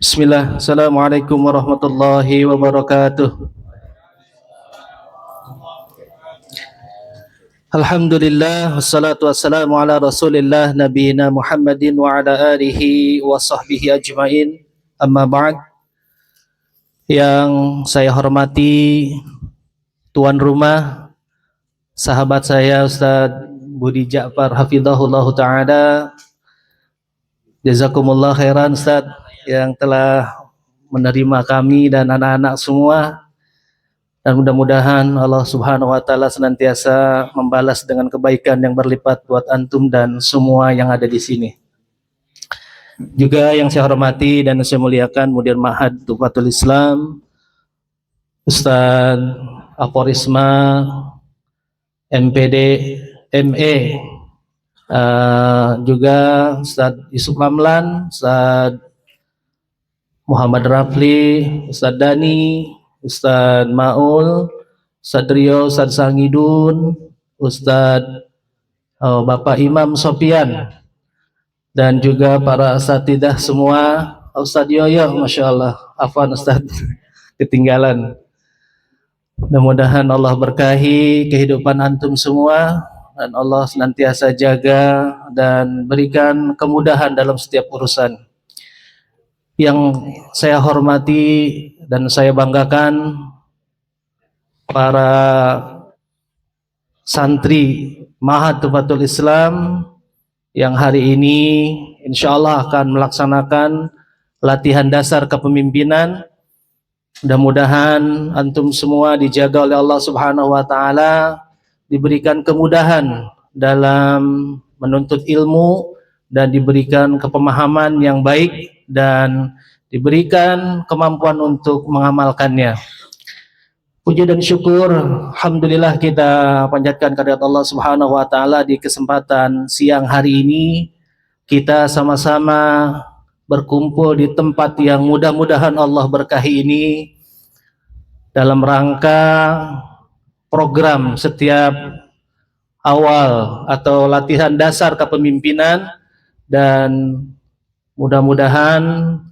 Bismillah, Assalamualaikum warahmatullahi wabarakatuh. Alhamdulillah, wassalatu wassalamu ala rasulillah nabiyina Muhammadin wa ala alihi wa sahbihi ajmain. Amma ba'd. Yang saya hormati tuan rumah, sahabat saya Ustaz Budi Ja'far hafizahullahu ta'ala. Jazakumullah khairan Ustaz yang telah menerima kami dan anak-anak semua, dan mudah-mudahan Allah Subhanahu wa taala senantiasa membalas dengan kebaikan yang berlipat buat antum dan semua yang ada di sini. Juga yang saya hormati dan saya muliakan Mudir Ma'had Tuhfatul Islam Ustaz Aforisma MPD ME, juga Ustaz Yusuf Ramlan, Ustaz Muhammad Rafli, Ustaz Dani, Ustaz Maul, Ustaz Rio, Ustaz Sangidun, Ustaz Bapak Imam Sofian, dan juga para asatidah semua. Ustaz Yoyo, Masya Allah, afwan Ustaz, ketinggalan. Mudah-mudahan Allah berkahi kehidupan antum semua, dan Allah senantiasa jaga dan berikan kemudahan dalam setiap urusan. Yang saya hormati dan saya banggakan para santri Ma'had Tuhfatul Islam yang hari ini insya Allah akan melaksanakan latihan dasar kepemimpinan. Mudah-mudahan antum semua dijaga oleh Allah Subhanahu wa taala, diberikan kemudahan dalam menuntut ilmu dan diberikan kepemahaman yang baik dan diberikan kemampuan untuk mengamalkannya. Puji dan syukur alhamdulillah kita panjatkan kehadirat Allah Subhanahu wa taala di kesempatan siang hari ini kita sama-sama berkumpul di tempat yang mudah-mudahan Allah berkahi ini dalam rangka program setiap awal atau latihan dasar kepemimpinan, dan mudah-mudahan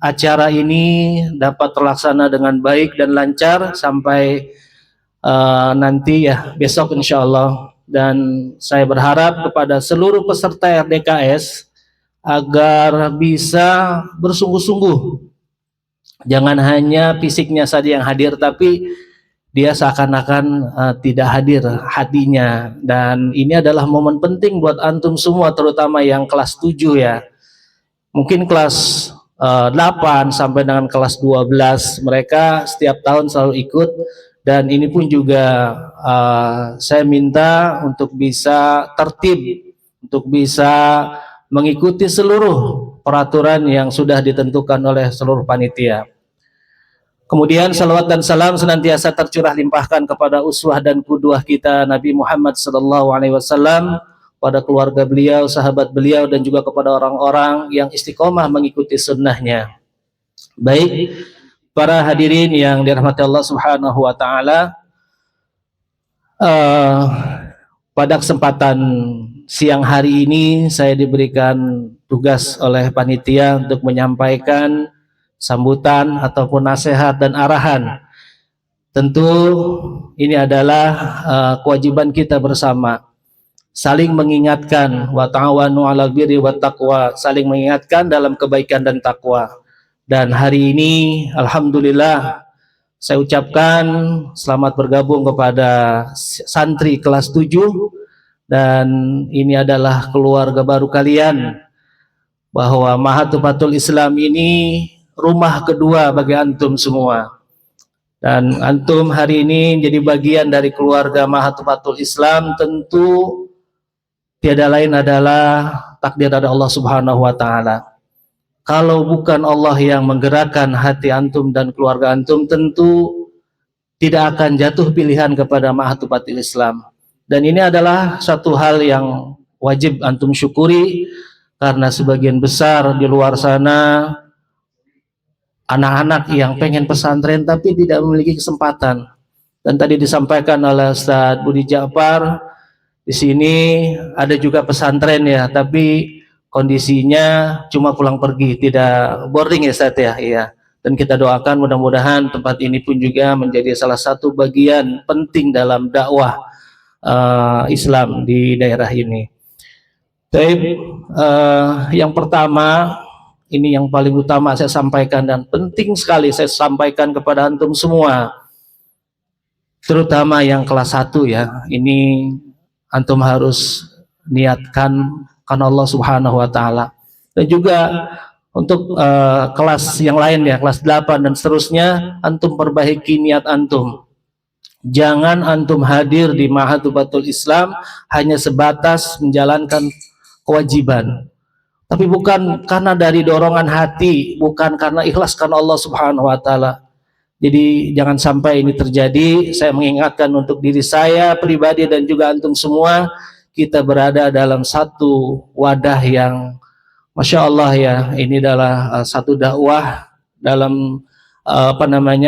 acara ini dapat terlaksana dengan baik dan lancar sampai nanti ya besok insya Allah. Dan saya berharap kepada seluruh peserta RDKS agar bisa bersungguh-sungguh, jangan hanya fisiknya saja yang hadir, tapi dia seakan-akan tidak hadir hatinya. Dan ini adalah momen penting buat antum semua, terutama yang kelas 7 ya. Mungkin kelas 8 sampai dengan kelas 12 mereka setiap tahun selalu ikut, dan ini pun juga saya minta untuk bisa tertib, untuk bisa mengikuti seluruh peraturan yang sudah ditentukan oleh seluruh panitia. Kemudian salawat dan salam senantiasa tercurah limpahkan kepada uswah dan qudwah kita Nabi Muhammad SAW, pada keluarga beliau, sahabat beliau, dan juga kepada orang-orang yang istiqomah mengikuti sunnahnya. Baik, para hadirin yang dirahmati Allah Subhanahu wa taala, pada kesempatan siang hari ini saya diberikan tugas oleh panitia untuk menyampaikan sambutan ataupun nasihat dan arahan. Tentu ini adalah kewajiban kita bersama, saling mengingatkan, wa ta'awanu 'alal birri wat taqwa, saling mengingatkan dalam kebaikan dan takwa. Dan hari ini alhamdulillah saya ucapkan selamat bergabung kepada santri kelas 7, dan ini adalah keluarga baru kalian, bahwa Ma'had Tuhfatul Islam ini rumah kedua bagi antum semua. Dan antum hari ini jadi bagian dari keluarga Ma'had Tuhfatul Islam, tentu tiada lain adalah takdir dari Allah Subhanahu wa taala. Kalau bukan Allah yang menggerakkan hati antum dan keluarga antum, tentu tidak akan jatuh pilihan kepada Ma'had Tuhfatul Islam. Dan ini adalah satu hal yang wajib antum syukuri, karena sebagian besar di luar sana anak-anak yang pengen pesantren tapi tidak memiliki kesempatan. Dan tadi disampaikan oleh Ustaz Budi Ja'far, Di sini ada juga pesantren ya, tapi kondisinya cuma pulang pergi, tidak boarding ya Ustaz ya. Iya. Dan kita doakan mudah-mudahan tempat ini pun juga menjadi salah satu bagian penting dalam dakwah Islam di daerah ini. Tapi yang pertama, ini yang paling utama saya sampaikan dan penting sekali saya sampaikan kepada antum semua, terutama yang kelas 1 ya. Ini antum harus niatkan karena Allah Subhanahu wa taala. Dan juga untuk kelas yang lain ya, kelas 8 dan seterusnya, antum perbaiki niat antum. Jangan antum hadir di Mahadzubatul Islam hanya sebatas menjalankan kewajiban, tapi bukan karena dari dorongan hati, bukan karena ikhlas karena Allah Subhanahu wa taala. Jadi jangan sampai ini terjadi. Saya mengingatkan untuk diri saya pribadi dan juga antum semua, kita berada dalam satu wadah yang Masya Allah ya, ini adalah satu dakwah dalam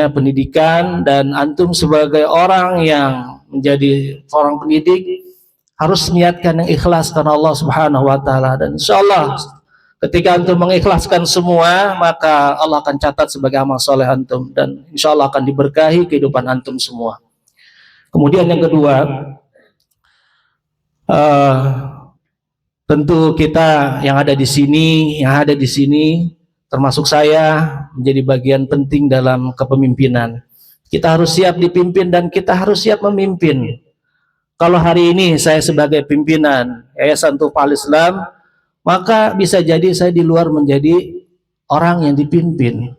pendidikan, dan antum sebagai orang yang menjadi seorang pendidik harus niatkan yang ikhlas karena Allah Subhanahu wa taala, dan insya Allah ketika antum mengikhlaskan semua, maka Allah akan catat sebagai amal soleh antum, dan insya Allah akan diberkahi kehidupan antum semua. Kemudian yang kedua, tentu kita yang ada di sini, termasuk saya, menjadi bagian penting dalam kepemimpinan. Kita harus siap dipimpin dan kita harus siap memimpin. Kalau hari ini saya sebagai pimpinan Yayasan Tuhfatul Islam, maka bisa jadi saya di luar menjadi orang yang dipimpin.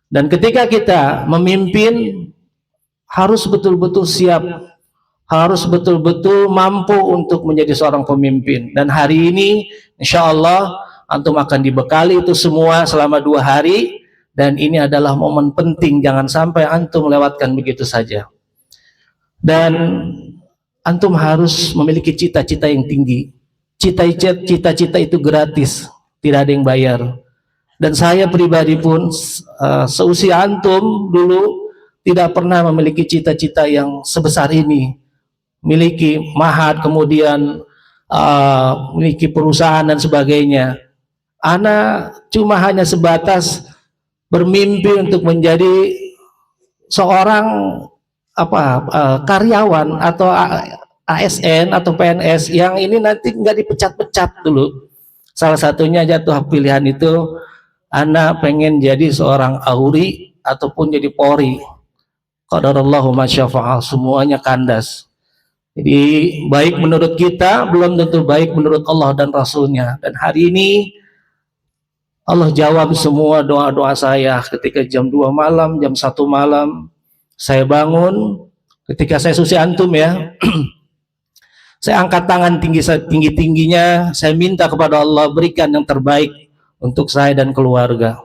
Dan ketika kita memimpin, harus betul-betul siap, harus betul-betul mampu untuk menjadi seorang pemimpin. Dan hari ini insya Allah antum akan dibekali itu semua selama 2 hari, dan ini adalah momen penting, jangan sampai antum lewatkan begitu saja. Dan antum harus memiliki cita-cita yang tinggi. Cita-cita itu gratis, tidak ada yang bayar. Dan saya pribadi pun seusia antum dulu tidak pernah memiliki cita-cita yang sebesar ini, memiliki mahad, kemudian memiliki perusahaan dan sebagainya. Ana cuma hanya sebatas bermimpi untuk menjadi seorang karyawan atau ASN atau PNS yang ini nanti nggak dipecat-pecat dulu. Salah satunya jatuh pilihan itu, ana pengen jadi seorang Auri ataupun jadi Polri. Qadarallahu ma syafa'al, semuanya kandas. Jadi baik menurut kita belum tentu baik menurut Allah dan Rasulnya. Dan hari ini Allah jawab semua doa-doa saya ketika jam 2 malam, jam 1 malam saya bangun, ketika saya susi antum ya. Saya angkat tangan tinggi-tingginya, saya minta kepada Allah berikan yang terbaik untuk saya dan keluarga.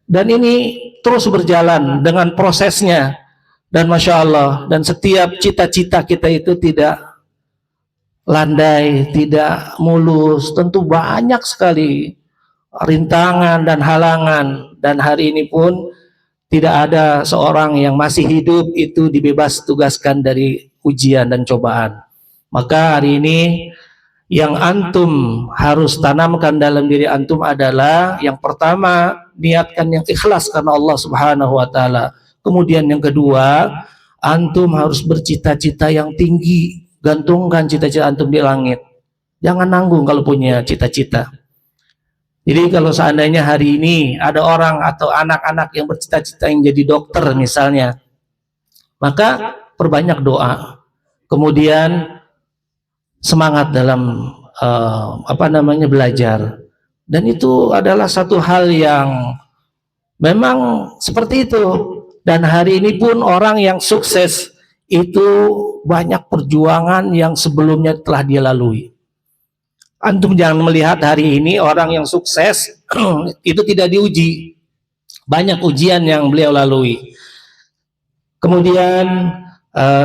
Dan ini terus berjalan dengan prosesnya, dan Masya Allah, dan setiap cita-cita kita itu tidak landai, tidak mulus, tentu banyak sekali rintangan dan halangan. Dan hari ini pun tidak ada seorang yang masih hidup itu dibebas tugaskan dari ujian dan cobaan. Maka hari ini yang antum harus tanamkan dalam diri antum adalah, yang pertama, niatkan yang ikhlas karena Allah Subhanahu wa taala. Kemudian yang kedua, antum harus bercita-cita yang tinggi, gantungkan cita-cita antum di langit. Jangan nanggung kalau punya cita-cita. Jadi kalau seandainya hari ini ada orang atau anak-anak yang bercita-cita yang jadi dokter misalnya, maka perbanyak doa. Kemudian semangat dalam belajar. Dan itu adalah satu hal yang memang seperti itu. Dan hari ini pun orang yang sukses itu banyak perjuangan yang sebelumnya telah dia lalui. Antum jangan melihat hari ini orang yang sukses itu tidak diuji. Banyak ujian yang beliau lalui. Kemudian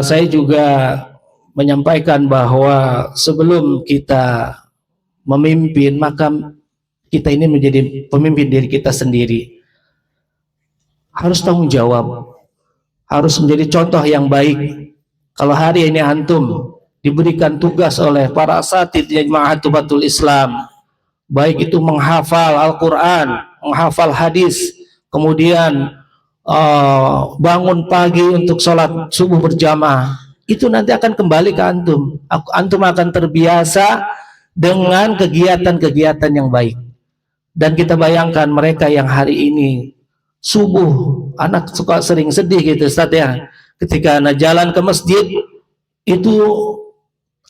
saya juga menyampaikan bahwa sebelum kita memimpin, maka kita ini menjadi pemimpin diri kita sendiri. Harus tanggung jawab, harus menjadi contoh yang baik. Kalau hari ini antum diberikan tugas oleh para asatidz Jamaatul Islam, baik itu menghafal Al-Quran, menghafal hadis, kemudian bangun pagi untuk sholat subuh berjamaah, itu nanti akan kembali ke antum. Antum akan terbiasa dengan kegiatan-kegiatan yang baik. Dan kita bayangkan mereka yang hari ini subuh, anak suka sering sedih gitu Ustaz ya, ketika anak jalan ke masjid itu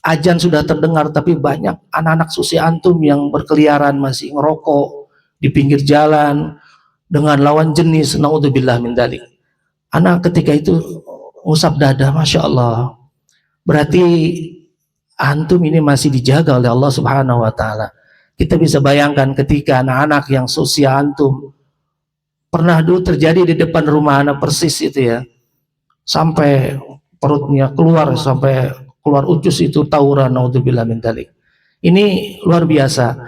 azan sudah terdengar, tapi banyak anak-anak susia antum yang berkeliaran masih ngerokok di pinggir jalan dengan lawan jenis, naudzubillah min dzalik. Anak ketika itu ngusap dada, masya Allah, berarti antum ini masih dijaga oleh Allah Subhanahu wa Ta'ala. Kita bisa bayangkan ketika anak-anak yang seusia antum, pernah dulu terjadi di depan rumah anak persis itu ya, sampai perutnya keluar, sampai keluar ucus itu tawuran, naudzubillah min dzalik. Ini luar biasa.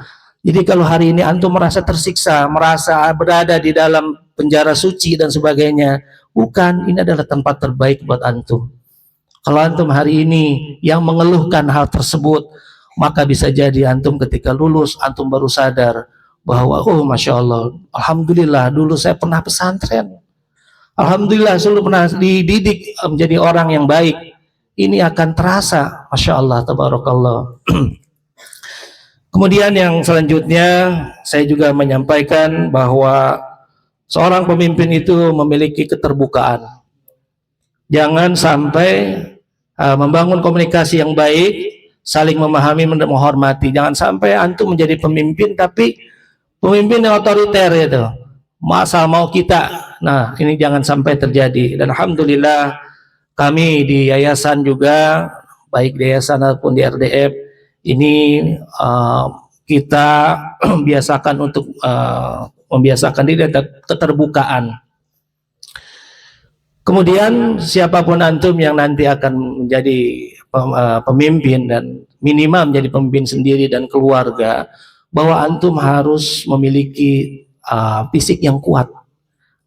Jadi kalau hari ini antum merasa tersiksa, merasa berada di dalam penjara suci dan sebagainya, bukan, ini adalah tempat terbaik buat antum. Kalau antum hari ini yang mengeluhkan hal tersebut, maka bisa jadi antum ketika lulus, antum baru sadar bahwa, oh masya Allah, alhamdulillah dulu saya pernah pesantren, alhamdulillah saya pernah dididik menjadi orang yang baik. Ini akan terasa, masya Allah, tabarakallah. Kemudian yang selanjutnya, saya juga menyampaikan bahwa seorang pemimpin itu memiliki keterbukaan. Jangan sampai membangun komunikasi yang baik, saling memahami, menghormati. Jangan sampai antum menjadi pemimpin tapi pemimpin yang otoriter itu, asal mau kita. Nah, ini jangan sampai terjadi. Dan alhamdulillah kami di yayasan juga, baik di yayasan maupun di RDF ini kita biasakan untuk membiasakan diri keterbukaan. Kemudian siapapun antum yang nanti akan menjadi pemimpin dan minimal menjadi pemimpin sendiri dan keluarga, bahwa antum harus memiliki fisik yang kuat.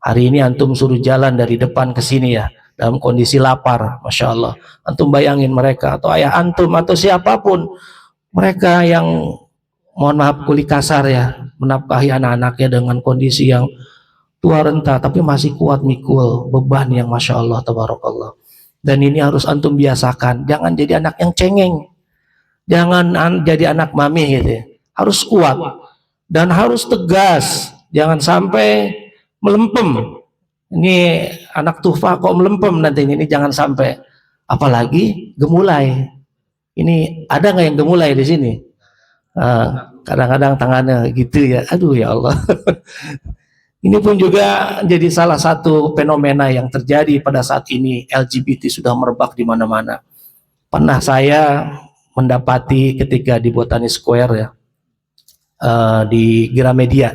Hari ini antum suruh jalan dari depan ke sini ya, dalam kondisi lapar, masya Allah. Antum bayangin mereka atau ayah antum atau siapapun, mereka yang mohon maaf kuli kasar ya, menafkahi anak-anaknya dengan kondisi yang tua renta tapi masih kuat mikul beban yang masya Allah tabarakallah. Dan ini harus antum biasakan, jangan jadi anak yang cengeng, jangan jadi anak mami gitu ya. Harus kuat dan harus tegas, jangan sampai melempem. Ini anak tufa kok melempem nanti, ini jangan sampai. Apalagi gemulai, ini ada nggak yang gemulai di sini? Kadang-kadang tangannya gitu ya, aduh ya Allah. Ini pun juga jadi salah satu fenomena yang terjadi pada saat ini. LGBT sudah merebak di mana-mana. Pernah saya mendapati ketika di Botani Square ya, di Gramedia,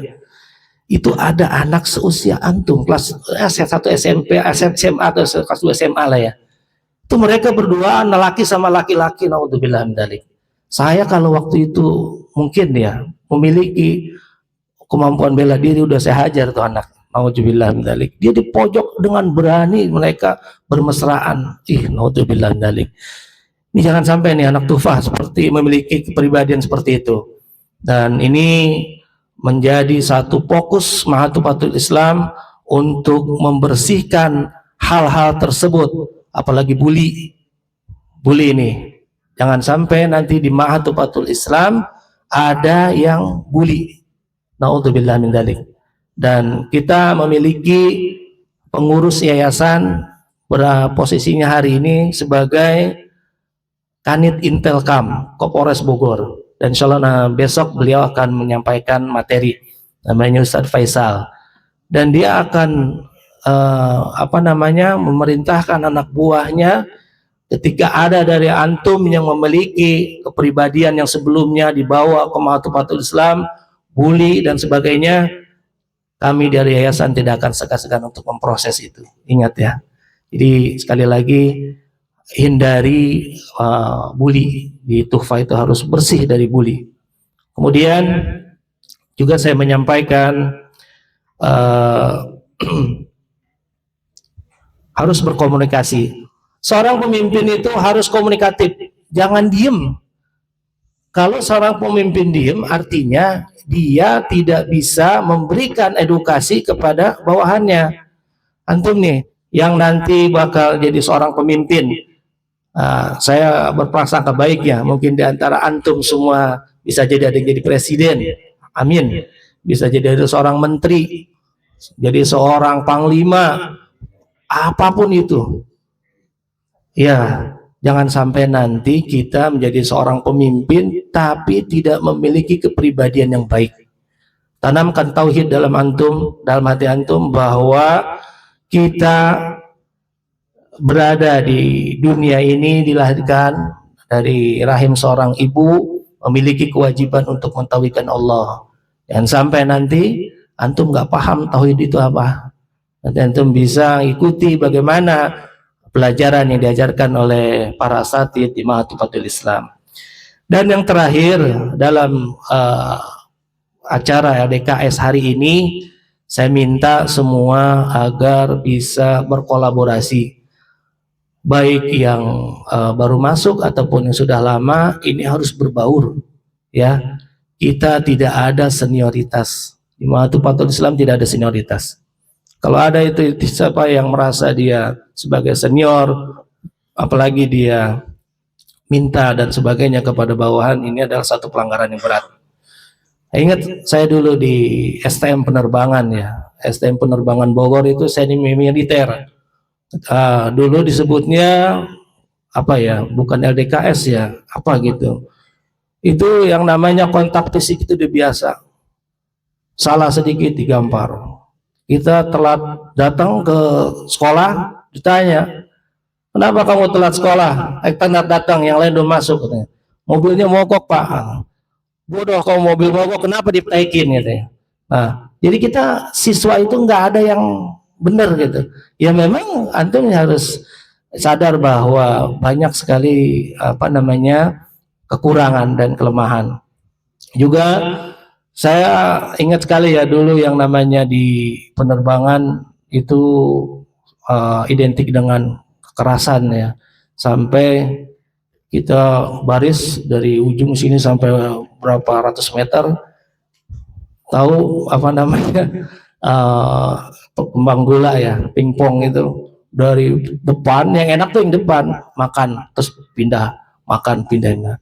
itu ada anak seusia antum, kelas 1 SMP, SMA atau kelas 2 SMA lah ya. Itu mereka berdua, laki sama laki-laki, naudzubillah min dzalik. Saya kalau waktu itu mungkin ya memiliki kemampuan bela diri, udah saya hajar tuh anak, naudzubillah min dzalik. Dia di pojok dengan berani mereka bermesraan. Naudzubillah min dzalik. Ini jangan sampai nih anak tufah seperti memiliki kepribadian seperti itu. Dan ini menjadi satu fokus Mahatubatul Islam untuk membersihkan hal-hal tersebut, apalagi bully ini. Jangan sampai nanti di Mahatubatul Islam ada yang bully. Naudzubillah min dzalik. Dan kita memiliki pengurus yayasan posisinya hari ini sebagai Kanit Intelkam Kapolres Bogor. Dan insya Allah besok beliau akan menyampaikan materi, namanya Ustadz Faisal. Dan dia akan memerintahkan anak buahnya, ketika ada dari antum yang memiliki kepribadian yang sebelumnya dibawa ke Mahatubatul Islam, bully dan sebagainya, kami dari yayasan tidak akan segan-segan untuk memproses itu. Ingat ya. Jadi sekali lagi, hindari bully di Tuhfa, itu harus bersih dari bully. Kemudian juga saya menyampaikan harus berkomunikasi. Seorang pemimpin itu harus komunikatif, jangan diem. Kalau seorang pemimpin diem, artinya dia tidak bisa memberikan edukasi kepada bawahannya. Antum nih, yang nanti bakal jadi seorang pemimpin, saya berprasangka baik ya, mungkin di antara antum semua bisa jadi ada yang jadi presiden, amin. Bisa jadi ada seorang menteri, jadi seorang panglima, apapun itu. Ya, jangan sampai nanti kita menjadi seorang pemimpin tapi tidak memiliki kepribadian yang baik. Tanamkan tauhid dalam antum, dalam hati antum, bahwa kita berada di dunia ini dilahirkan dari rahim seorang ibu, memiliki kewajiban untuk mentauhidkan Allah. Jangan sampai nanti antum nggak paham tauhid itu apa. Nanti antum bisa ikuti bagaimana pelajaran yang diajarkan oleh para asatidz di Mahatufatul Islam. Dan yang terakhir, dalam acara LDKS hari ini, saya minta semua agar bisa berkolaborasi, baik yang baru masuk ataupun yang sudah lama. Ini harus berbaur, ya. Kita tidak ada senioritas di Mahatufatul Islam, tidak ada senioritas. Kalau ada itu siapa yang merasa dia sebagai senior, apalagi dia minta dan sebagainya kepada bawahan, ini adalah satu pelanggaran yang berat. Ingat saya dulu di STM penerbangan ya, STM penerbangan Bogor itu saya di militer. Dulu disebutnya apa ya, bukan LDKS ya, apa gitu. Itu yang namanya kontak fisik itu udah biasa. Salah sedikit digampar. Kita telat datang ke sekolah, ditanya, kenapa kamu telat sekolah? Telat datang, yang lain udah masuk. Katanya. Mobilnya mogok pak. Bodoh kamu, mobil mogok, kenapa dipetaikin? Katanya. Nah, jadi kita siswa itu nggak ada yang benar gitu. Ya memang antum harus sadar bahwa banyak sekali kekurangan dan kelemahan. Juga saya ingat sekali ya dulu yang namanya di penerbangan itu identik dengan kekerasan ya, sampai kita baris dari ujung sini sampai berapa ratus meter, tahu apa namanya kembang gula ya, pingpong itu, dari depan yang enak tuh yang depan makan terus pindah makan pindah.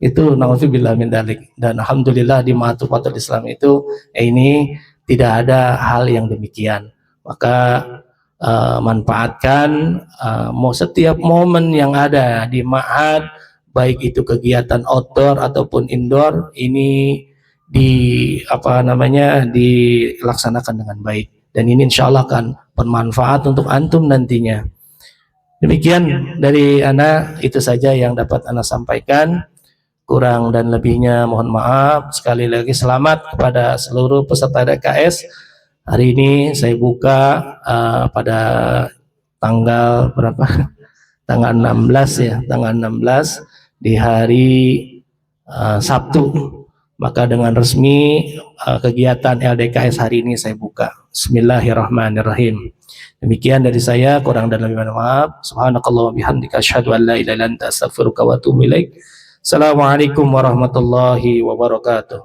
Itu nauzubillah min dzalik. Dan alhamdulillah di Mahatufatul Islam itu ini tidak ada hal yang demikian. Maka manfaatkan mau setiap momen yang ada di ma'had, baik itu kegiatan outdoor ataupun indoor, ini dilaksanakan dengan baik, dan ini insya Allah akan bermanfaat untuk antum nantinya. Demikian dari ana, itu saja yang dapat ana sampaikan. Kurang dan lebihnya mohon maaf. Sekali lagi selamat kepada seluruh peserta DKS. Hari ini saya buka pada tanggal berapa? Tanggal 16 ya, tanggal 16 di hari Sabtu. Maka dengan resmi kegiatan LDKS hari ini saya buka. Bismillahirrahmanirrahim. Demikian dari saya, kurang dan lebih mohon maaf. Subhanakallah wa bihamdika asyhadu an la ilaha illa anta astaghfiruka wa atubu ilaik. Assalamualaikum warahmatullahi wabarakatuh.